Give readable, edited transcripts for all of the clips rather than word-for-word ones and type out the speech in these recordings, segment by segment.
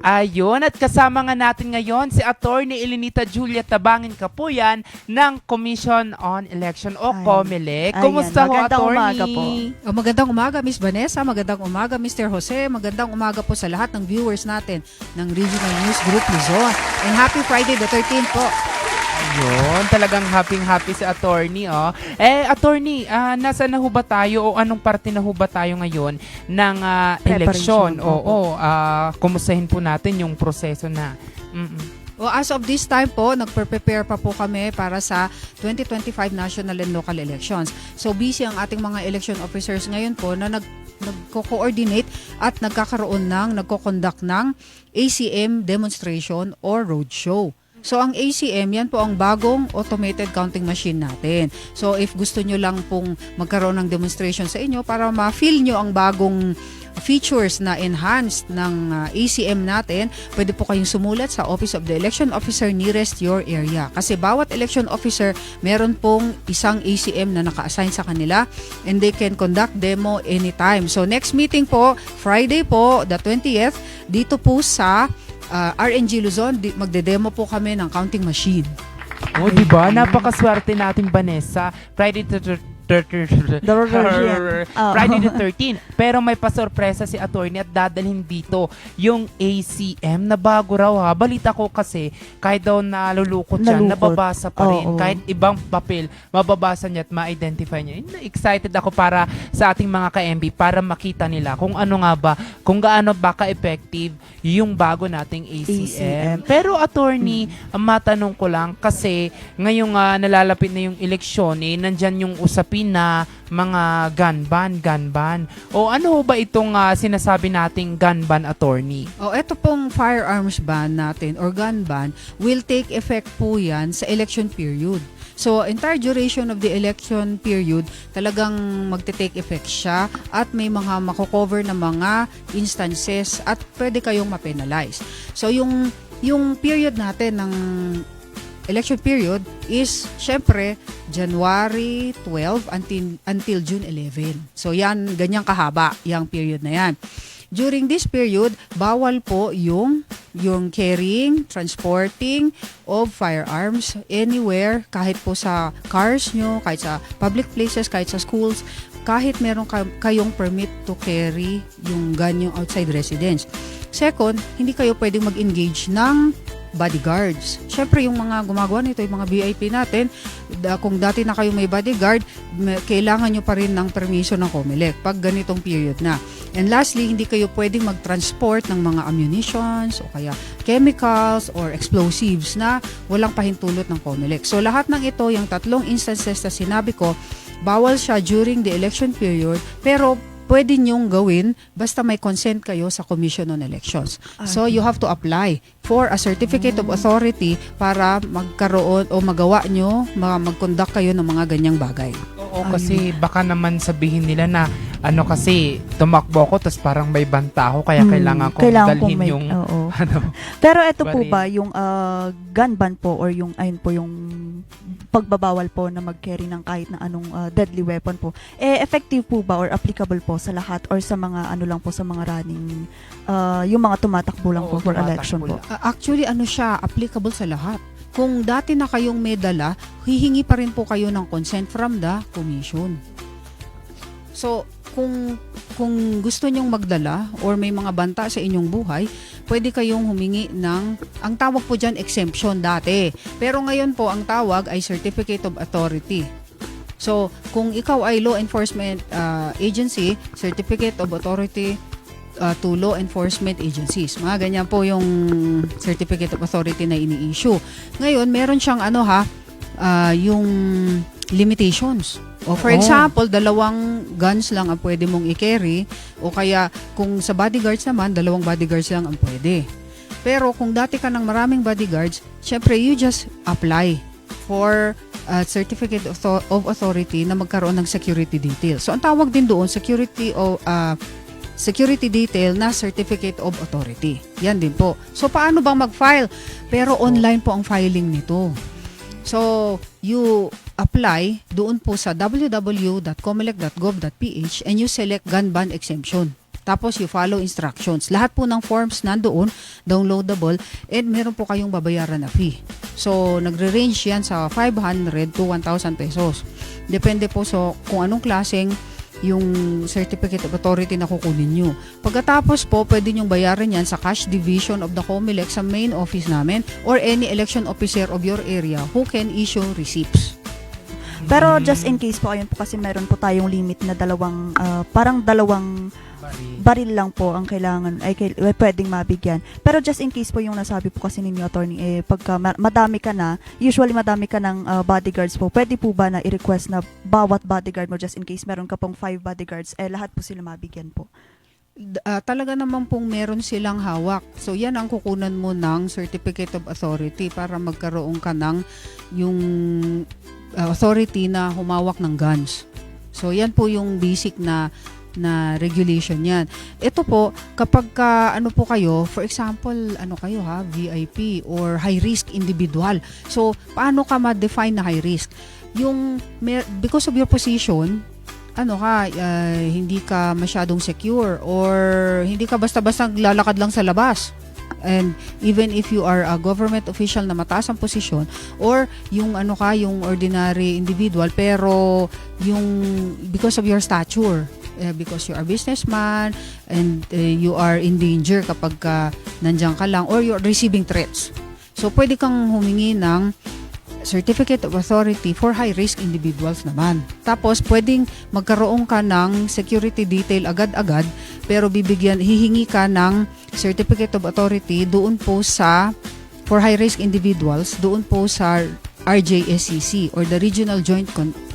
Ayun, at kasama nga natin ngayon si Attorney Elenita Julia Tabangin Kapuyan ng Commission on Election o COMELEC. Kumusta ho, magandang Attorney? umaga po. Magandang umaga, Miss Vanessa. Magandang umaga, Mr. Jose. Magandang umaga po sa lahat ng viewers natin ng Regional News Group Luzon. And happy Friday the 13th po. Ayun, talagang happy si Attorney. Oh. Attorney, nasa na ho ba tayo o anong parte na ho ba tayo ngayon ng eleksyon? Oo, kumustahin po natin yung proseso na. Well, as of this time po, nagpe-prepare pa po kami para sa 2025 national and local elections. So busy ang ating mga election officers ngayon po na nagko-coordinate at nagko-conduct ng ACM demonstration or roadshow. So ang ACM, yan po ang bagong automated counting machine natin. So if gusto nyo lang pong magkaroon ng demonstration sa inyo para ma-feel nyo ang bagong features na enhanced ng ACM natin, pwede po kayong sumulat sa Office of the Election Officer nearest your area. Kasi bawat election officer, meron pong isang ACM na naka-assign sa kanila and they can conduct demo anytime. So next meeting po, Friday po, the 20th, dito po sa RNG Luzon, magde-demo po kami ng counting machine. Oh, di ba? Napakaswerte natin, Vanessa. Friday the 13th. Pero may pasorpresa si Attorney at dadalhin dito yung ACM na bago raw ha. Balita ko kasi kahit daw nalulukot siya, nababasa pa rin. Kahit ibang papel, mababasa niya at ma-identify niya. Excited ako para sa ating mga ka-MB para makita nila kung ano nga ba, kung gaano ba ka-effective yung bago nating ACM. Pero Attorney, matanong ko lang kasi ngayong nalalapit na yung eleksyon, nandyan yung usapin na mga gun ban. O ano ho ba itong sinasabi nating gun ban, Attorney? Ito pong firearms ban natin or gun ban will take effect po yan sa election period. So, entire duration of the election period, talagang magte-take effect siya at may mga mako-cover na mga instances at pwede kayong ma-penalize. So, yung period natin ng election period is syempre January 12 until June 11. So yan, ganyang kahaba yung period na yan. During this period, bawal po yung carrying, transporting of firearms anywhere, kahit po sa cars nyo, kahit sa public places, kahit sa schools, kahit meron kayong permit to carry yung gun yung outside residence. Second, hindi kayo pwedeng mag-engage ng bodyguards. Siyempre, yung mga gumagawa nito, yung mga VIP natin, kung dati na kayo may bodyguard, kailangan nyo pa rin ng permission ng COMELEC pag ganitong period na. And lastly, hindi kayo pwedeng mag-transport ng mga ammunitions o kaya chemicals or explosives na walang pahintulot ng COMELEC. So, lahat ng ito, yung tatlong instances na sinabi ko, bawal siya during the election period, pero pwede nyong gawin basta may consent kayo sa Commission on Elections. So, you have to apply for a certificate of authority para magkaroon o magawa nyo, mag-conduct kayo ng mga ganyang bagay. Oo, kasi baka naman sabihin nila na kasi tumakbo ko tapos parang may banta ako kaya kailangan kong dalhin yung Pero ito po baril. ba yung gun ban po or yung yung pagbabawal po na mag-carry ng kahit na anong deadly weapon po, effective po ba or applicable po sa lahat or sa mga lang po sa mga running yung mga tumatakbo lang po for election po? Actually, siya, applicable sa lahat. Kung dati na kayong may dala, hihingi pa rin po kayo ng consent from the commission. So, kung gusto nyong magdala or may mga banta sa inyong buhay, pwede kayong humingi ng, ang tawag po dyan, exemption dati. Pero ngayon po, ang tawag ay Certificate of Authority. So, kung ikaw ay law enforcement agency, Certificate of Authority to law enforcement agencies. Mga ganyan po yung Certificate of Authority na ini-issue. Ngayon, meron siyang yung limitations. O for example, 2 guns lang ang pwede mong i-carry o kaya kung sa bodyguards naman, 2 bodyguards lang ang pwede. Pero kung dati ka ng maraming bodyguards, syempre you just apply for Certificate of Authority na magkaroon ng security detail. So ang tawag din doon, security detail na Certificate of Authority. Yan din po. So paano bang mag-file? Pero online po ang filing nito. So, you apply doon po sa www.comelec.gov.ph and you select gun ban exemption. Tapos you follow instructions. Lahat po ng forms nandoon, downloadable, and meron po kayong babayaran na fee. So, nagre-range yan sa 500 to 1,000 pesos. Depende po so kung anong klaseng yung certificate of authority na kukunin nyo. Pagkatapos po, pwede nyong bayaran yan sa cash division of the COMELEC sa main office namin or any election officer of your area who can issue receipts. Pero just in case po, ayun po kasi meron po tayong limit na parang dalawang baril lang po ang kailangan pwedeng mabigyan. Pero just in case po yung nasabi po kasi ninyo, attorney, pagka madami ka na, usually madami ka ng bodyguards po, pwede po ba na i-request na bawat bodyguard mo, just in case meron ka pong 5 bodyguards, lahat po sila mabigyan po? Talaga naman pong meron silang hawak. So yan ang kukunan mo ng certificate of authority para magkaroon ka ng yung authority na humawak ng guns. So yan po yung basic na regulation yan. Ito po, kapag ano po kayo, for example, ano kayo VIP or high risk individual. So, paano ka ma-define na high risk? Because of your position, hindi ka masyadong secure or hindi ka basta-basta lalakad lang sa labas. And even if you are a government official na mataas ang posisyon or yung yung ordinary individual pero because of your stature, because you are businessman and you are in danger kapag nandiyan ka lang or you are receiving threats. So pwede kang humingi ng certificate of authority for high-risk individuals naman. Tapos, pwedeng magkaroon ka ng security detail agad-agad, pero hihingi ka ng certificate of authority doon po for high-risk individuals, doon po sa RJSCC or the Regional Joint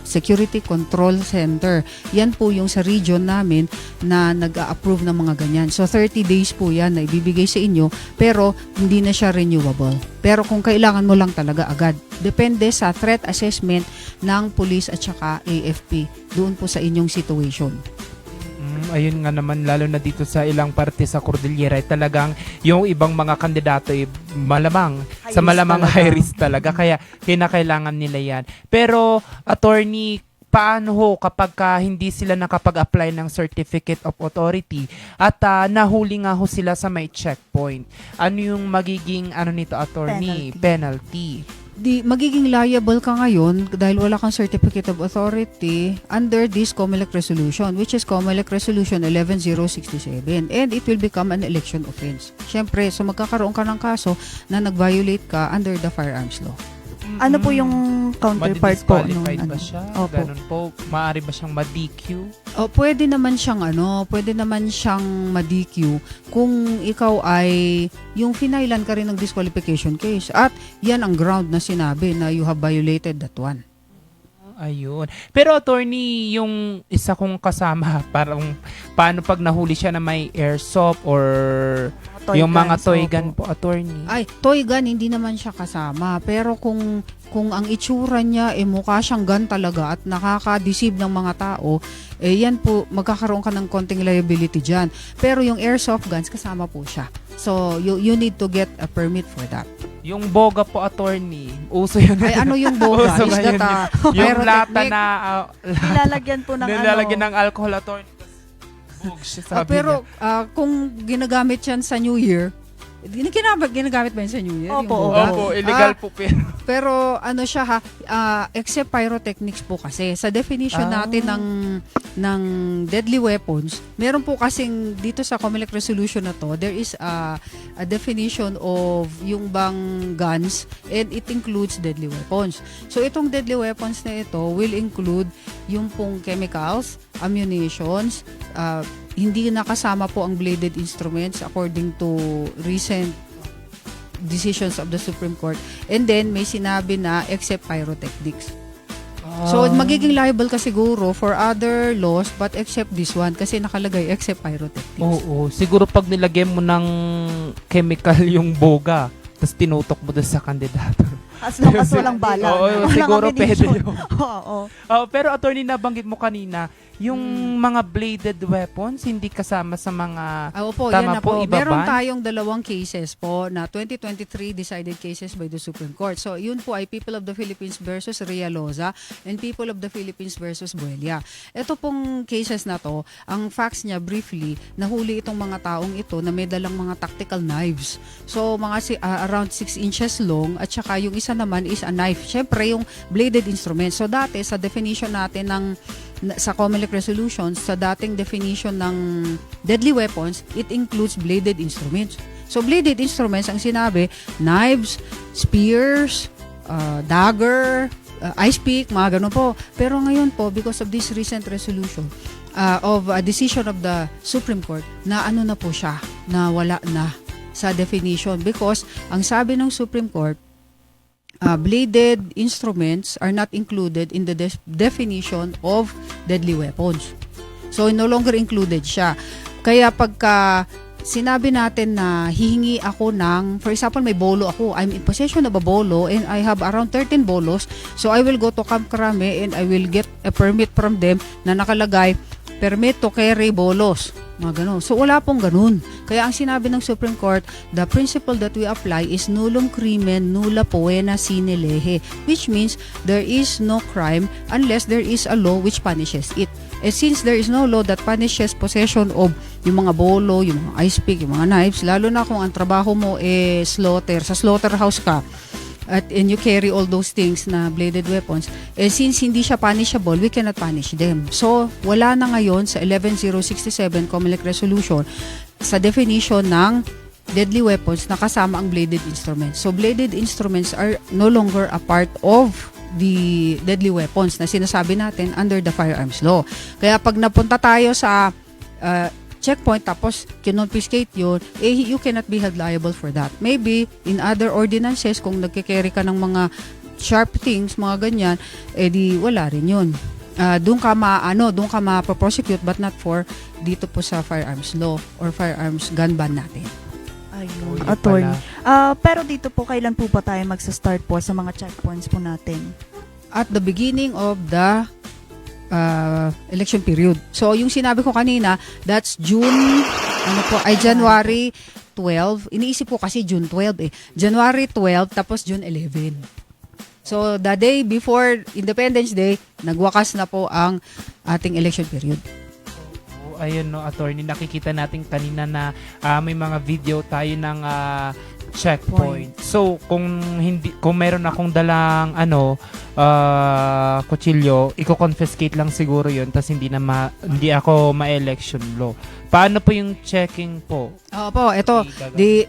Security Control Center. Yan po yung sa region namin na nag-a-approve ng mga ganyan. So 30 days po yan na ibibigay sa inyo pero hindi na siya renewable. Pero kung kailangan mo lang talaga agad. Depende sa threat assessment ng police at saka AFP doon po sa inyong situation. Ayun nga naman, lalo na dito sa ilang parte sa Cordillera, talagang yung ibang mga kandidato malamang high risk talaga. Kaya kinakailangan nila yan. Pero, attorney, paano ho kapag hindi sila nakapag-apply ng Certificate of Authority at nahuli nga ho sila sa may checkpoint? Ano yung magiging nito, attorney? Penalty. Magiging liable ka ngayon dahil wala kang certificate of authority under this COMELEC resolution, which is COMELEC resolution 11067, and it will become an election offense. Syempre, so magkakaroon ka ng kaso na nag-violate ka under the firearms law. Ano po yung counterpart po? Madi-disqualified ba siya? Opo. Ganun po. Maaari ba siyang ma-DQ? Pwede naman siyang ma-DQ kung ikaw ay yung finailan ka rin ng disqualification case at yan ang ground na sinabi na you have violated that one. Ayun. Pero attorney, yung isa kong kasama, parang paano pag nahuli siya na may airsoft or yung mga toy gun po, attorney? Ay, toy gun hindi naman siya kasama. Pero kung ang itsura niya mukha siyang gun talaga at nakaka-deceive ng mga tao, yan po, magkakaroon ka ng konting liability dyan. Pero yung airsoft guns, kasama po siya. So, you need to get a permit for that. Yung boga po, attorney, uso yun. Ay, ano yung boga? Uso Is ba that yun? Yung lata pyrotechnic? na Nilalagyan po ng nilalagyan ng alcohol, attorney. Bugs, sabi Pero niya. kung ginagamit yan sa New Year, ginagamit ba yun sa New Year? Opo, yung boga? Opo, illegal po pero. Pero ano siya except pyrotechnics po kasi sa definition natin ng deadly weapons, meron po kasing dito sa COMELEC resolution na to, there is a definition of yung bang guns and it includes deadly weapons. So itong deadly weapons na ito will include yung pong chemicals, ammunitions, hindi nakasama po ang bladed instruments according to recent decisions of the Supreme Court. And then, may sinabi na except pyrotechnics. So, magiging liable ka siguro for other laws but except this one kasi nakalagay except pyrotechnics. Oo, siguro pag nilagyan mo ng chemical yung boga, tapos tinutok mo doon sa kandidato. As long as walang bala. Oo, Walang siguro pwede ammunition. yun. Oo. Pero attorney, nabanggit mo kanina, yung mga bladed weapons hindi kasama sa mga Opo, tama yan na po. po, iba Meron ban? tayong dalawang cases po na 2023 decided cases by the Supreme Court. So, yun po ay People of the Philippines versus Rialoza and People of the Philippines versus Buelia. Ito pong cases na to, ang facts niya briefly, nahuli itong mga taong ito na may dalang mga tactical knives. So, mga around 6 inches long at saka yung isa naman is a knife. Syempre, yung bladed instrument. So, dati sa definition natin sa COMELEC resolutions, sa dating definition ng deadly weapons, it includes bladed instruments. So, bladed instruments, ang sinabi, knives, spears, dagger, ice pick, mga ganun po. Pero ngayon po, because of this recent resolution of a decision of the Supreme Court, na ano na po siya, na wala na sa definition. Because, ang sabi ng Supreme Court, bladed instruments are not included in the definition of deadly weapons. So, no longer included siya. Kaya pagka sinabi natin na hihingi ako ng, for example, may bolo ako, I'm in possession of a bolo and I have around 13 bolos, so I will go to Camp Crame and I will get a permit from them na nakalagay, permit to carry bolos. Mga ganun. So, wala pong ganun. Kaya ang sinabi ng Supreme Court, the principle that we apply is nullum crimen nulla poena sine lege, which means there is no crime unless there is a law which punishes it. And since there is no law that punishes possession of yung mga bolo, yung mga ice pick, yung mga knives, lalo na kung ang trabaho mo slaughter, sa slaughterhouse ka, and you carry all those things na bladed weapons, since hindi siya punishable, we cannot punish them. So, wala na ngayon sa 11067 COMELEC resolution sa definition ng deadly weapons na kasama ang bladed instruments. So, bladed instruments are no longer a part of the deadly weapons na sinasabi natin under the firearms law. Kaya pag napunta tayo sa checkpoint tapos kinonfiscate yun, you cannot be held liable for that. Maybe in other ordinances, kung nagkikerry ka ng mga sharp things, mga ganyan, di wala rin yun. Doon ka ma-prosecute but not for dito po sa firearms law or firearms gun ban natin. Ayun, Yun attorney. pala. Pero dito po, kailan po ba tayo magsa-start po sa mga checkpoints po natin? At the beginning of the election period. So, yung sinabi ko kanina, that's January 12. Iniisip ko kasi June 12 eh. January 12, tapos June 11. So, the day before Independence Day, nagwakas na po ang ating election period. Ayun no, attorney, nakikita natin kanina na may mga video tayo ng checkpoint. So, kung meron akong dalang kutsilyo, i-confiscate lang siguro 'yun tas hindi ako ma-election law. Paano po yung checking po? Opo, ito,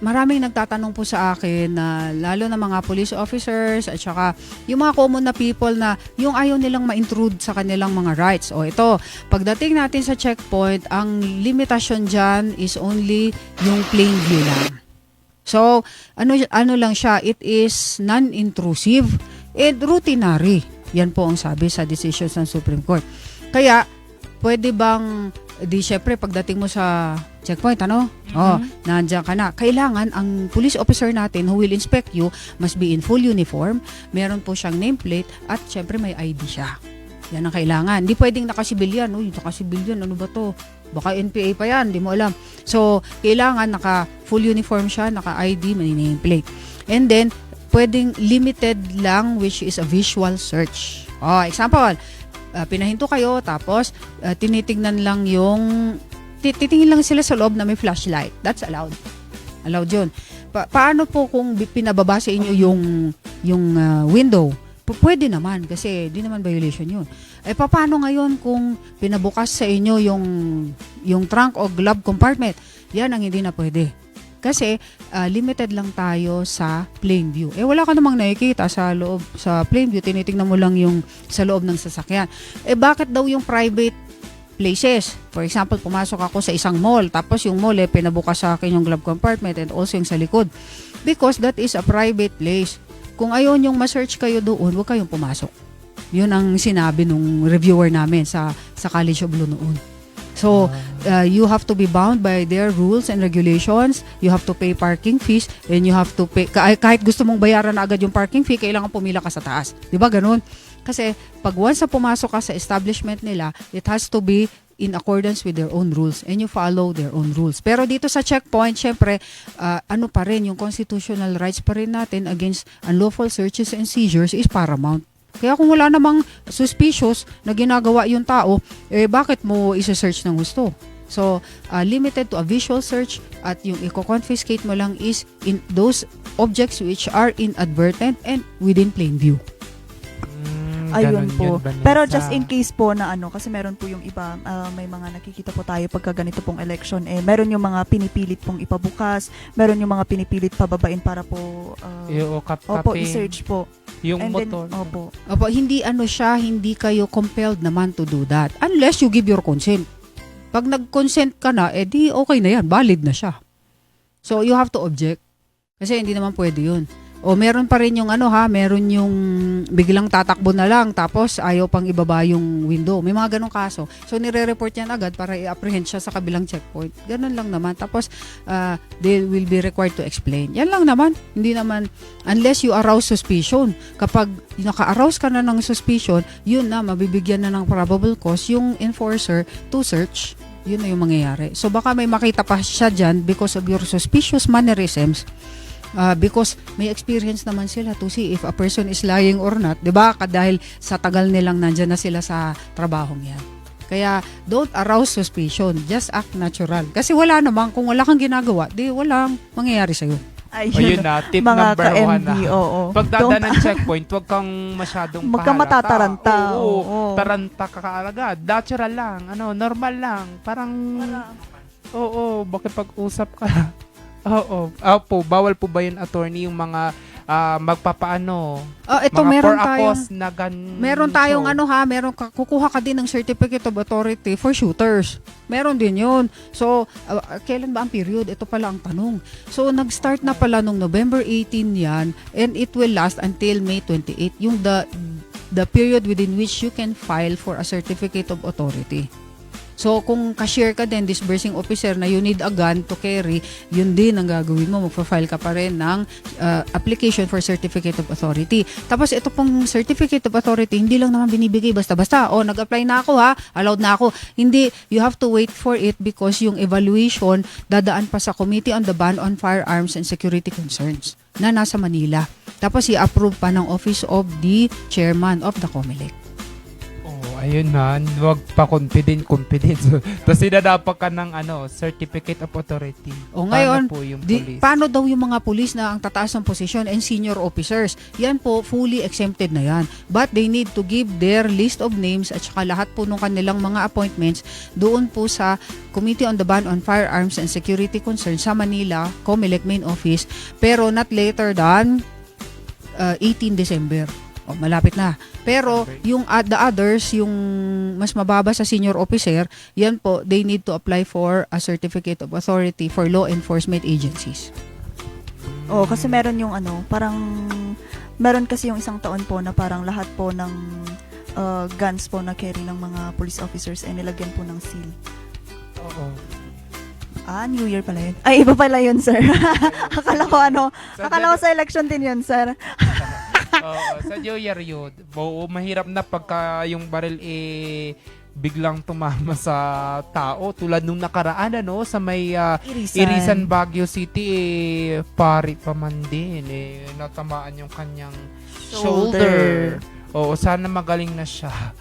maraming nagtatanong po sa akin na lalo na mga police officers at saka yung mga common na people na yung ayaw nilang ma-intrude sa kanilang mga rights. O ito, pagdating natin sa checkpoint, ang limitasyon dyan is only yung plain view lang. So, ano lang siya, it is non-intrusive and routinary. Yan po ang sabi sa decisions ng Supreme Court. Kaya, pwede bang, syempre, pagdating mo sa checkpoint, nandiyan ka na. Kailangan, ang police officer natin who will inspect you must be in full uniform, meron po siyang nameplate, at syempre may ID siya. Yan ang kailangan. Hindi pwedeng nakasibilyan. Nakasibilyan, ano ba to? Baka NPA pa yan, di mo alam. So, kailangan naka-full uniform siya, naka-ID, may nameplate. And then, pwedeng limited lang, which is a visual search. Example, pinahinto kayo, tapos tinitingnan lang titingin lang sila sa loob na may flashlight. That's allowed. Allowed yun. Paano po kung pinababa sa inyo yung window? Pwede naman kasi di naman violation yun. Paano ngayon kung pinabukas sa inyo yung trunk o glove compartment? Yan ang hindi na pwede. Kasi limited lang tayo sa plain view. Wala ka namang nakikita sa loob, sa plain view, tinitingnan mo lang yung sa loob ng sasakyan. Bakit daw yung private places? For example, pumasok ako sa isang mall, tapos yung mall pinabukas sa akin yung glove compartment and also yung sa likod. Because that is a private place. Kung ayaw yung ma-search kayo doon, huwag kayong pumasok. Yun ang sinabi nung reviewer namin sa College of Law noon. So, you have to be bound by their rules and regulations. You have to pay parking fees and you have to pay, kahit gusto mong bayaran na agad yung parking fee, kailangan pumila ka sa taas. Di ba ganun? Kasi pag once na pumasok ka sa establishment nila, it has to be in accordance with their own rules and you follow their own rules. Pero dito sa checkpoint, syempre, ano pa rin, yung constitutional rights pa rin natin against unlawful searches and seizures is paramount. Kaya kung wala namang suspicious na ginagawa yung tao, bakit mo isa-search ng gusto? So, limited to a visual search at yung i-confiscate mo lang is in those objects which are inadvertent and within plain view. Ayun Ganon po. yun, Vanessa. Pero just in case po na kasi meron po yung iba, may mga nakikita po tayo pagka ganito pong election, meron yung mga pinipilit pong ipabukas, meron yung mga pinipilit pababain para po, opo, i-search po. Yung And motor. then, opo. Opo, hindi hindi kayo compelled naman to do that unless you give your consent. Pag nag-consent ka na, di okay na yan, valid na siya. So, you have to object. Kasi hindi naman pwede yun. O meron pa rin yung meron yung biglang tatakbo na lang tapos ayaw pang ibaba yung window. May mga ganong kaso. So nire-report yan agad para i-apprehend siya sa kabilang checkpoint. Ganon lang naman. Tapos they will be required to explain. Yan lang naman. Hindi naman unless you arouse suspicion. Kapag naka-arouse ka na ng suspicion, yun na mabibigyan na ng probable cause yung enforcer to search. Yun na yung mangyayari. So baka may makita pa siya dyan because of your suspicious mannerisms. Because may experience naman sila to see if a person is lying or not, 'di ba? Dahil sa tagal nilang nandiyan na sila sa trabahong 'yan. Kaya don't arouse suspicion, just act natural. Kasi wala namang kung wala kang ginagawa, di walang mangyayari sa iyo. Ayun na, tip mga number 1 ka-MD, na. oo. Pagdadaan ng checkpoint, huwag kang masyadong Huwag kang matataranta. Oo. Taranta ka kaagad. Natural lang, normal lang. Parang, makipag-usap ka. Oo. Opo, bawal po ba yun, attorney, yung mga magpapaano? Ito mga meron for a tayong cause na meron tayong kukuha ka din ng certificate of authority for shooters. Meron din 'yun. So, kailan ba ang period? Ito pala ang tanong. So, nag-start na pala nung November 18 'yan and it will last until May 28, yung the period within which you can file for a certificate of authority. So, kung cashier ka din, disbursing officer na you need a gun to carry, yun din ang gagawin mo. Magpa-file ka pa rin ng application for certificate of authority. Tapos, ito pong certificate of authority, hindi lang naman binibigay basta-basta. Nag-apply na ako allowed na ako. Hindi, you have to wait for it because yung evaluation dadaan pa sa Committee on the Ban on Firearms and Security Concerns na nasa Manila. Tapos, i-approve pa ng Office of the Chairman of the COMELEC. Ayun na, wag pa confident. Tapos sinadapat ka ng certificate of authority. Ngayon, paano po yung police? Paano daw yung mga police na ang tataas ng posisyon and senior officers? Yan po, fully exempted na yan. But they need to give their list of names at saka lahat po ng kanilang mga appointments doon po sa Committee on the Ban on Firearms and Security Concerns sa Manila, COMELEC main office, pero not later than 18 December. Malapit na. Pero yung the others, yung mas mababa sa senior officer, yan po, they need to apply for a certificate of authority for law enforcement agencies. Kasi meron yung parang meron kasi yung isang taon po na parang lahat po ng guns po na carry ng mga police officers ay nilagyan po ng seal. Oo. New Year pala yun. Ay, iba pala yun, sir. akala ko sa election din yun, sir. Sa New Year yun. Mahirap na pagka yung baril biglang tumama sa tao. Tulad nung nakaraan sa may Irisan, Baguio City, pari pa man din. Natamaan yung kanyang shoulder. Sana magaling na siya.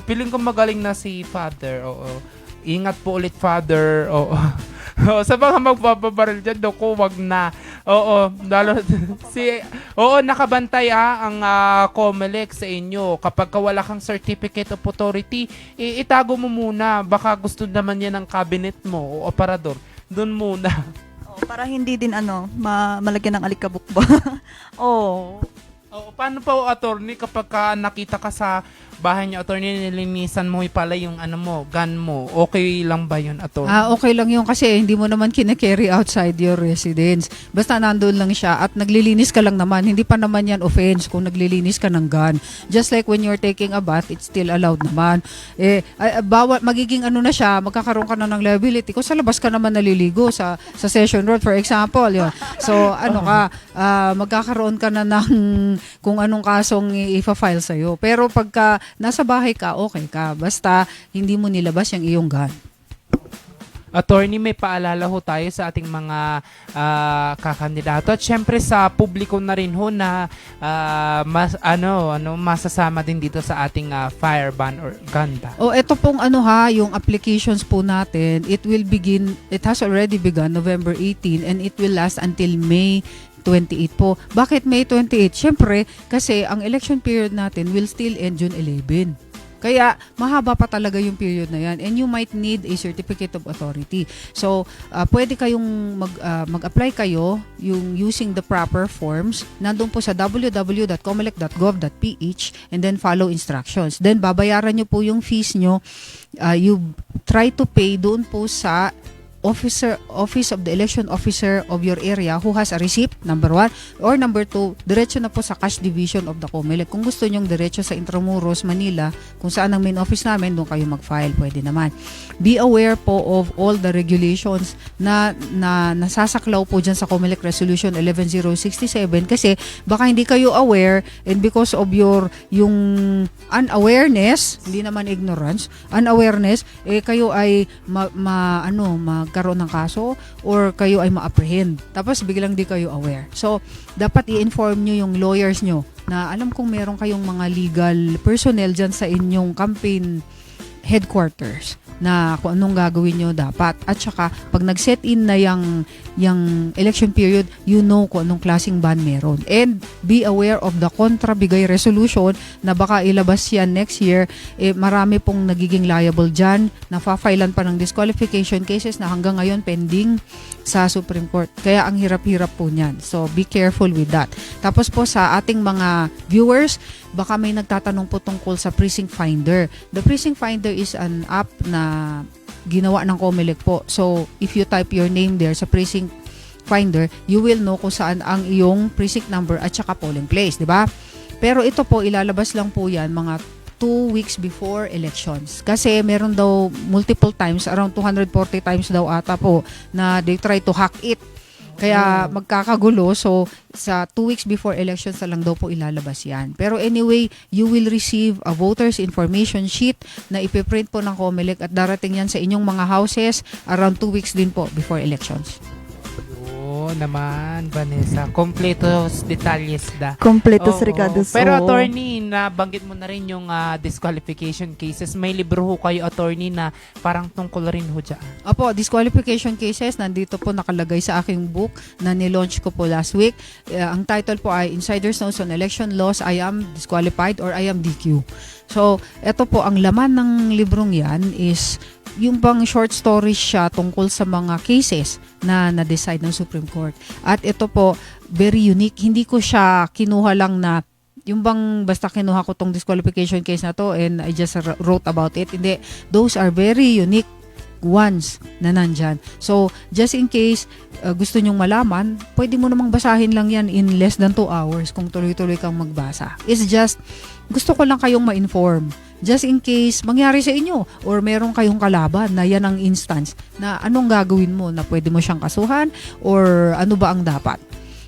Piling ko magaling na si Father. Ingat po ulit, Father. Sa mga magpapabaril dyan, wag na. Nakabantay ang COMELEC sa inyo. Kapag wala kang certificate of authority, itago mo muna. Baka gusto naman yan ng cabinet mo o operador. Doon muna. Para hindi din malagyan ng alikabok ba? Paano pa, attorney, kapag nakita ka sa bahay niyo, attorney, nilinisan mo pala yung ano mo, gun mo. Okay lang ba yun, attorney? Okay lang yun kasi hindi mo naman kina-carry outside your residence. Basta nandun lang siya at naglilinis ka lang naman. Hindi pa naman yan offense kung naglilinis ka ng gun. Just like when you're taking a bath, it's still allowed naman. Bawal, magiging ano na siya, magkakaroon ka na ng liability. Kung sa labas ka naman naliligo sa Session Road, for example. Yun. So, magkakaroon ka na ng kung anong kasong i-file sa'yo. Pero pagka nasa bahay ka, okay ka. Basta hindi mo nilabas yung iyong gun. Attorney, may paalala ho tayo sa ating mga kakandidato at syempre sa publiko na rin ho na masasama din dito sa ating fire ban or gun ban. Ito pong yung applications po natin, it has already begun November 18 and it will last until May 28 po. Bakit May 28? Siyempre, kasi ang election period natin will still end June 11. Kaya, mahaba pa talaga yung period na yan. And you might need a certificate of authority. So, pwede kayong mag-apply kayo using the proper forms. Nandun po sa www.comelec.gov.ph and then follow instructions. Then, babayaran nyo po yung fees nyo. You try to pay doon po sa Office of the Election Officer of your area who has a receipt, number 1. Or number 2, diretso na po sa cash division of the COMELEC. Kung gusto nyong diretso sa Intramuros, Manila, kung saan ang main office namin, doon kayo mag-file, pwede naman. Be aware po of all the regulations na nasasaklaw po dyan sa COMELEC Resolution 11067 kasi baka hindi kayo aware and because of yung unawareness, hindi naman ignorance, unawareness, kayo ay magkaroon ng kaso or kayo ay ma-apprehend. Tapos biglang di kayo aware. So, dapat i-inform nyo yung lawyers nyo na alam kong meron kayong mga legal personnel dyan sa inyong campaign headquarters na kung anong gagawin nyo dapat. At saka, pag nag-set in na yung election period, you know kung anong klaseng ban meron. And be aware of the kontrabigay resolution na baka ilabas yan next year. Marami pong nagiging liable dyan. Nafa-filean pa ng disqualification cases na hanggang ngayon pending sa Supreme Court. Kaya ang hirap-hirap po niyan. So, be careful with that. Tapos po sa ating mga viewers, baka may nagtatanong po tungkol sa Precinct Finder. The Precinct Finder is an app na ginawa ng COMELEC po. So, if you type your name there sa Precinct Finder, you will know kung saan ang iyong precinct number at saka polling place, di ba? Pero ito po, ilalabas lang po yan mga 2 weeks before elections. Kasi meron daw multiple times, around 240 times daw ata po, na they try to hack it. Kaya magkakagulo. So, sa 2 weeks before elections na lang daw po ilalabas yan. Pero anyway, you will receive a voters information sheet na ipiprint po ng COMELEC at darating yan sa inyong mga houses around 2 weeks din po before elections. Naman, Vanessa. Kompletos detalles da. Kompletos recados. Pero attorney, nabanggit mo na rin yung disqualification cases. May libro ho kayo, attorney, na parang tungkol rin ho dyan. Opo, disqualification cases, nandito po nakalagay sa aking book na nilaunch ko po last week. Ang title po ay Insider's Notes on Election Laws, I Am Disqualified or I Am DQ. So, ito po, ang laman ng librong yan is yung bang short stories siya tungkol sa mga cases na na-decide ng Supreme Court. At ito po, very unique. Hindi ko siya kinuha lang na yung bang basta kinuha ko tong disqualification case na to and I just wrote about it. Hindi. Those are very unique ones na nandyan. So, just in case gusto nyong malaman, pwede mo namang basahin lang yan in less than 2 hours kung tuloy-tuloy kang magbasa. It's just, gusto ko lang kayong ma-inform. Just in case mangyari sa inyo or meron kayong kalaban na yan ang instance na anong gagawin mo na pwede mo siyang kasuhan or ano ba ang dapat.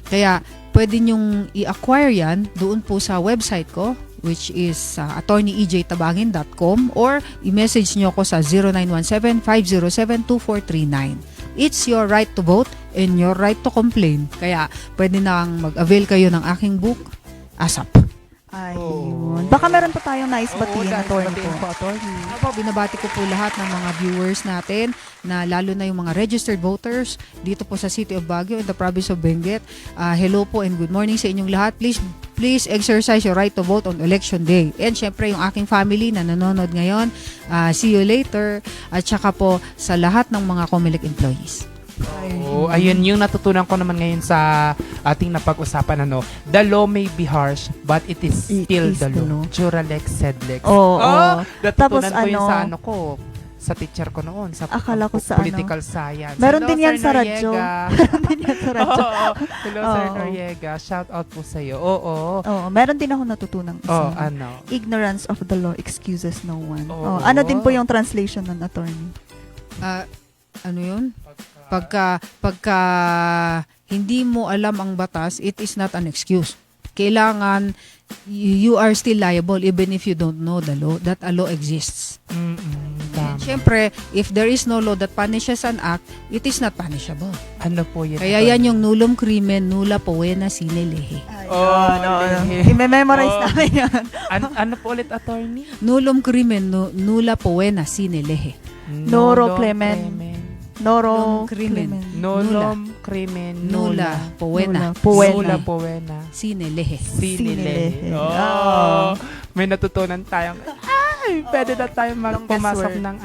Kaya pwede nyong i-acquire yan doon po sa website ko which is attorneyejtabangin.com or i-message nyo ako sa 0917-507-2439. It's your right to vote and your right to complain. Kaya pwede nang mag-avail kayo ng aking book, ASAP. Ayun. Baka meron pa tayong nais batiin na attorney po. Ako, binabati ko po lahat ng mga viewers natin na lalo na yung mga registered voters dito po sa City of Baguio in the province of Benguet. Hello po and good morning sa inyong lahat. Please exercise your right to vote on election day. And syempre yung aking family na nanonood ngayon, see you later. At saka po sa lahat ng mga COMELEC employees. Ayun yung natutunan ko naman ngayon sa ating napag-usapan, the law may be harsh, but it is It still is the the law. law. Juralex, Sedlex. Oo. Natutunan Tapos ko yun sa ano, ko, sa teacher ko noon, sa Akala ko sa political science. Meron Hello, din yan Sir sa radyo. Noriega. Meron din yan sa radyo. Oo. Hello, Sir Oo. Noriega. Shout out po sa'yo. Oo. Oo, meron din ako natutunang Oh, isa. ano? Ignorance of the law excuses no one. Oo. Ano din po yung translation ng attorney? Ano yun? Pagka hindi mo alam ang batas, it is not an excuse. Kailangan you are still liable even if you don't know the law, that a law exists. Tama. Siyempre, if there is no law that punishes an act, it is not punishable. Ano po yun? Kaya yan yung nullum crimen, nulla povena sine lege. I-memorize Oh. namin yan. Ano po ulit, attorney? Nullum crimen, nulla povena sine lege. Noro Clemen. Noro Crimen. Clemen. Nolom crimen Nulla povena Nula Powena. sine lege. Sinile. Sinile. Oh, may natutunan tayong, pwede na tayo Longest pumasok word. ng